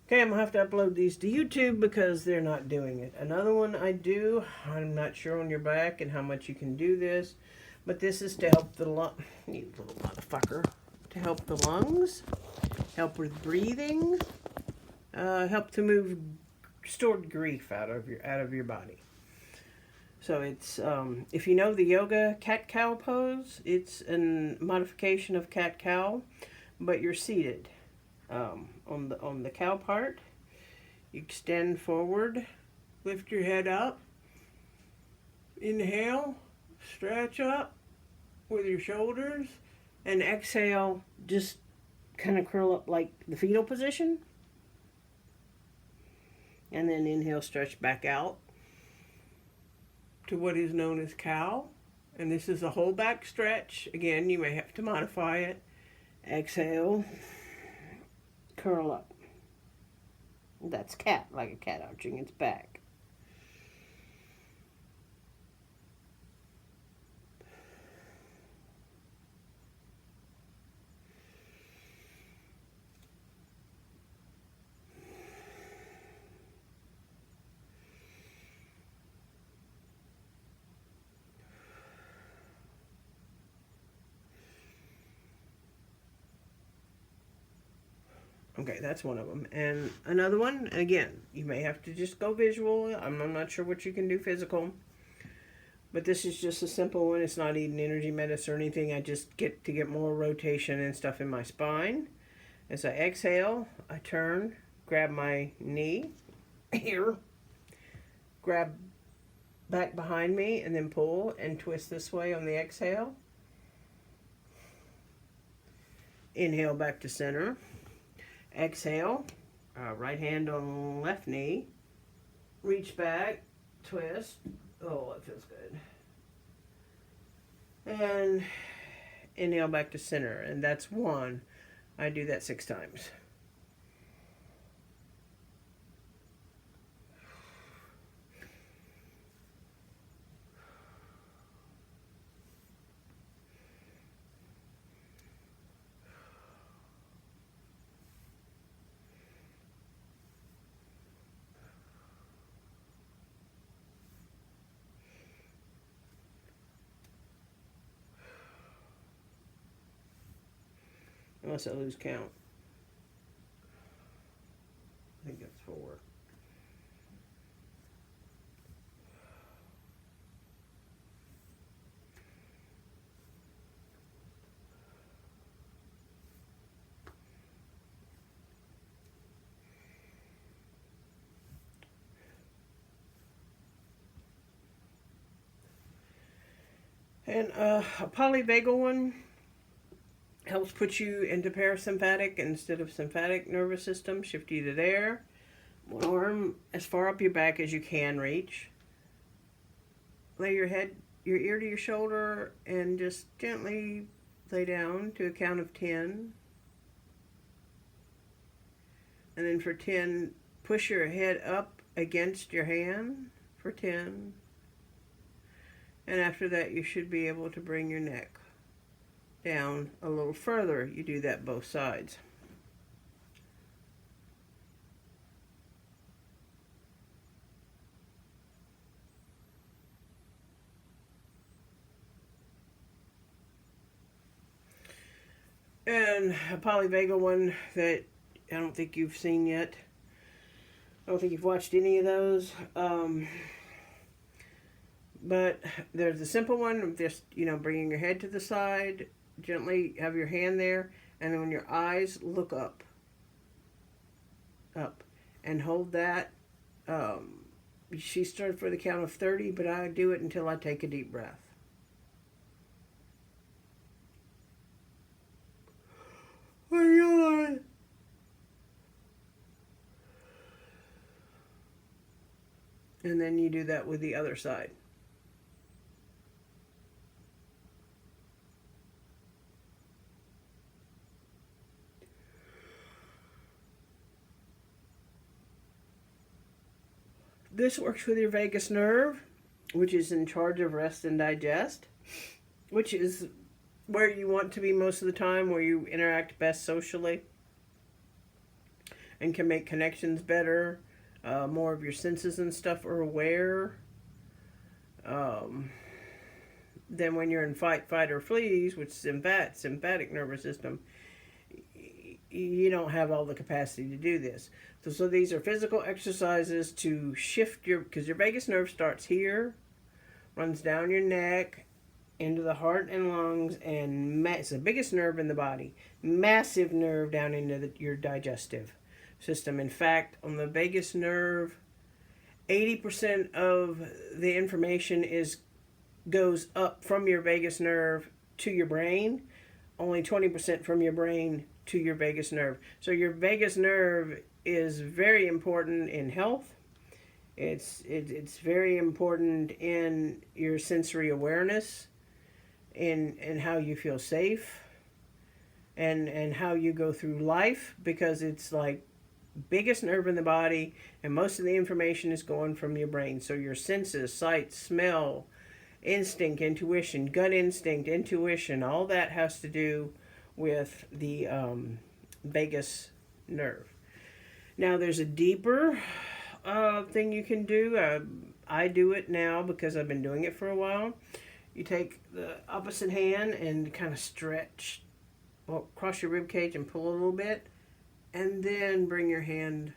Okay, I'm going to have to upload these to YouTube because they're not doing it. Another one I do, I'm not sure on your back and how much you can do this, but this is to help the lung, you little motherfucker, to help the lungs, help with breathing, help to move stored grief out of your body. So it's if you know the yoga cat cow pose, it's a modification of cat cow, but you're seated on the cow part. You extend forward, lift your head up, inhale, stretch up with your shoulders, and exhale, just kind of curl up like the fetal position. And then inhale, stretch back out to what is known as cow. And this is a whole back stretch. Again, you may have to modify it. Exhale, curl up. That's cat, like a cat arching its back. Okay, that's one of them. And another one, again, you may have to just go visual. I'm not sure what you can do physical. But this is just a simple one. It's not eating energy medicine or anything. I just get more rotation and stuff in my spine. As I exhale, I turn, grab my knee here, grab back behind me, and then pull and twist this way on the exhale. Inhale back to center. Exhale, right hand on left knee. Reach back, twist. Oh, that feels good. And inhale back to center. And that's one. I do that 6 times. Unless I lose count. I think that's 4. And a polyvagal one helps put you into parasympathetic instead of sympathetic nervous system, shift you to there. One arm as far up your back as you can reach. Lay your ear to your shoulder, and just gently lay down to a count of 10. And then for 10, push your head up against your hand for 10. And after that, you should be able to bring your neck down a little further. You do that both sides. And a polyvagal one that I don't think you've seen yet. I don't think you've watched any of those. But there's a simple one of just, bringing your head to the side, gently have your hand there, and then when your eyes look up, and hold that. She started for the count of 30, but I do it until I take a deep breath. Oh, God. And then you do that with the other side. This works with your vagus nerve, which is in charge of rest and digest, which is where you want to be most of the time, where you interact best socially. and can make connections better. More of your senses and stuff are aware. Um, then when you're in fight, fight, or flees, which is sympathetic nervous system, you don't have all the capacity to do this. So these are physical exercises to shift because your vagus nerve starts here, runs down your neck, into the heart and lungs, and it's the biggest nerve in the body. Massive nerve down into your digestive system. In fact, on the vagus nerve, 80% of the information goes up from your vagus nerve to your brain. Only 20% from your brain to your vagus nerve. So your vagus nerve is very important in health. It's very important in your sensory awareness, in how you feel safe, and how you go through life, because it's like biggest nerve in the body, and most of the information is going from your brain. So your senses, sight, smell, instinct, intuition, gut instinct, intuition, all that has to do with the vagus nerve. Now there's a deeper thing you can do. I do it now because I've been doing it for a while. You take the opposite hand and kind of stretch across your rib cage and pull a little bit, and then bring your head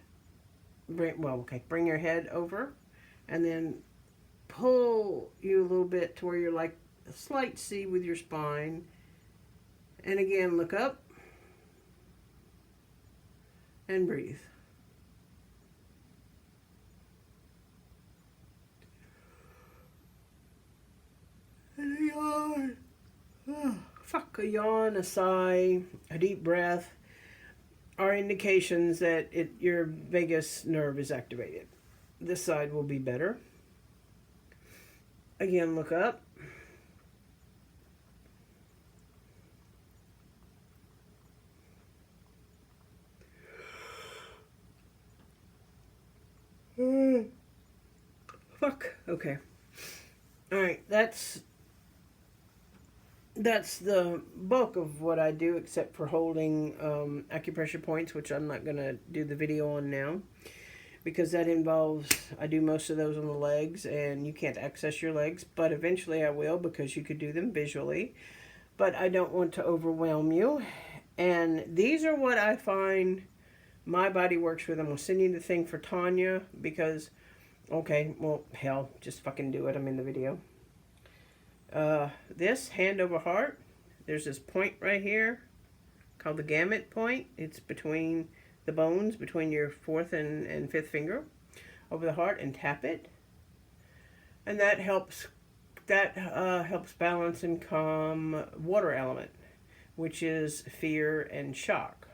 over, and then pull you a little bit to where you're like a slight C with your spine. And again, look up and breathe. And a yawn. A yawn, a sigh, a deep breath are indications that your vagus nerve is activated. This side will be better. Again, look up. Okay. All right, that's the bulk of what I do, except for holding acupressure points, which I'm not going to do the video on now, because that involves, I do most of those on the legs, and you can't access your legs, but eventually I will, because you could do them visually. But I don't want to overwhelm you. And these are what I find my body works with. I'm going to send you the thing for Tanya, because, okay, well, hell, just fucking do it. I'm in the video. This hand over heart, there's this point right here called the gamut point. It's between the bones, between your fourth and fifth finger, over the heart, and tap it. And that helps balance and calm water element, which is fear and shock.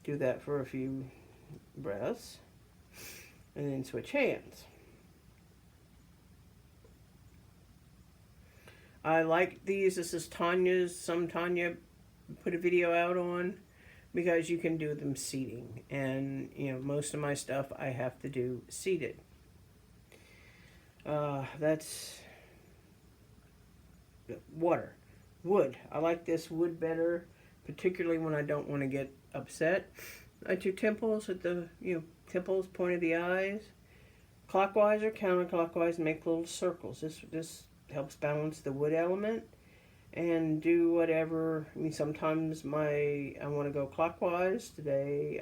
Do that for a few breaths, and then switch hands. I like these. This is Tanya's. Tanya put a video out on, because you can do them seating. And, most of my stuff I have to do seated. That's water. Wood. I like this wood better, particularly when I don't want to get upset. At your temples, at the, temples, point of the eyes. Clockwise or counterclockwise, make little circles. This helps balance the wood element, and do whatever. Sometimes I want to go clockwise today,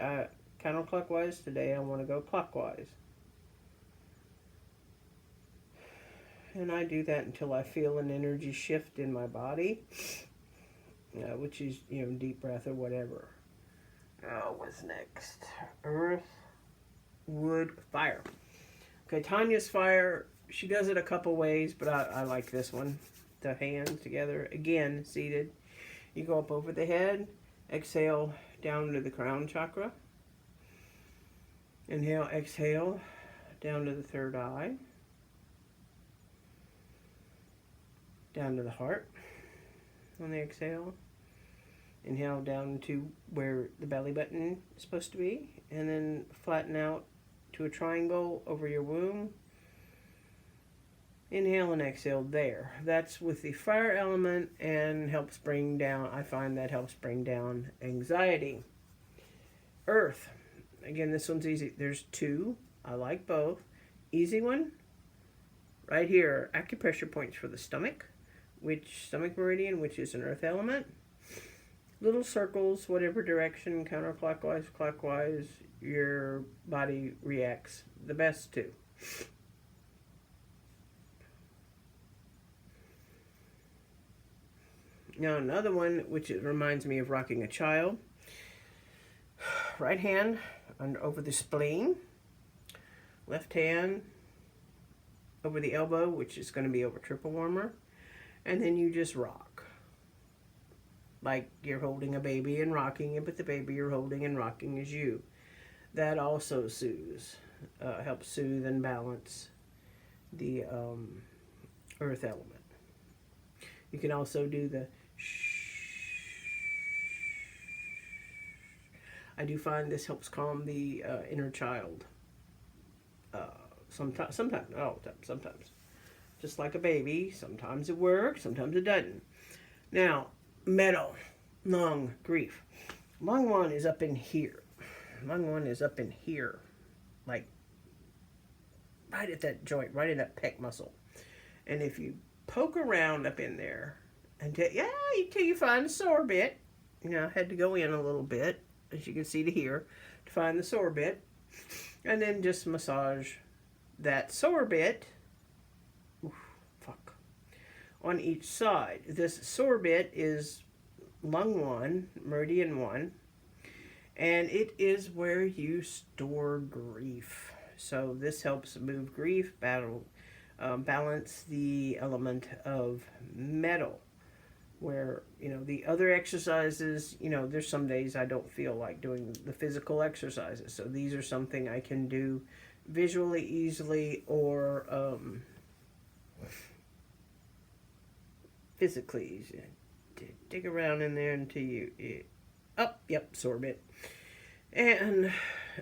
counterclockwise today. I want to go clockwise, and I do that until I feel an energy shift in my body, which is deep breath or whatever. What's next? Earth, wood, fire. Okay, Tanya's fire. She does it a couple ways, but I like this one. The hands together, again, seated. You go up over the head, exhale down to the crown chakra. Inhale, exhale, down to the third eye. Down to the heart on the exhale. Inhale down to where the belly button is supposed to be, and then flatten out to a triangle over your womb. Inhale and exhale there. That's with the fire element, and helps bring down, I find that helps bring down anxiety. Earth. Again, this one's easy. There's two. I like both. Easy one. Right here, acupressure points for the stomach, stomach meridian, which is an earth element. Little circles, whatever direction, counterclockwise, clockwise, your body reacts the best to. Now another one, which reminds me of rocking a child. Right hand over the spleen. Left hand over the elbow, which is going to be over triple warmer. And then you just rock. Like you're holding a baby and rocking it, but the baby you're holding and rocking is you. That also soothes, helps soothe and balance the earth element. You can also do the I do find this helps calm the inner child. Sometimes, not all the time, sometimes. Just like a baby, sometimes it works, sometimes it doesn't. Now, metal, lung, grief. Lung one is up in here. Lung one is up in here. Like, right at that joint, right in that pec muscle. And if you poke around up in there, until you find a sore bit. You know, I had to go in a little bit, as you can see to here, to find the sore bit. And then just massage that sore bit, on each side. This sore bit is lung 1, meridian 1, and it is where you store grief. So this helps move grief, balance the element of metal. Where, you know, the other exercises, you know, there's some days I don't feel like doing the physical exercises. So these are something I can do visually, easily, or physically easy. Dig around in there until you, sore bit. And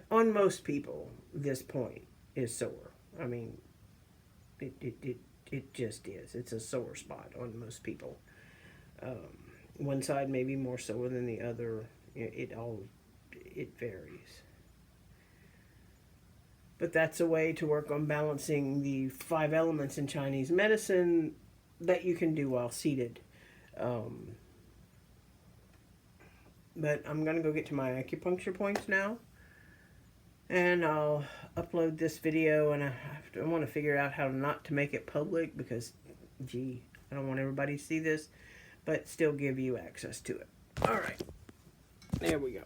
on most people, this point is sore. I mean, it just is. It's a sore spot on most people. One side may be more sore than the other. It varies. But that's a way to work on balancing the 5 elements in Chinese medicine that you can do while seated. But I'm going to go get to my acupuncture points now. And I'll upload this video, and I want to figure out how not to make it public because, gee, I don't want everybody to see this, but still give you access to it. All right. There we go.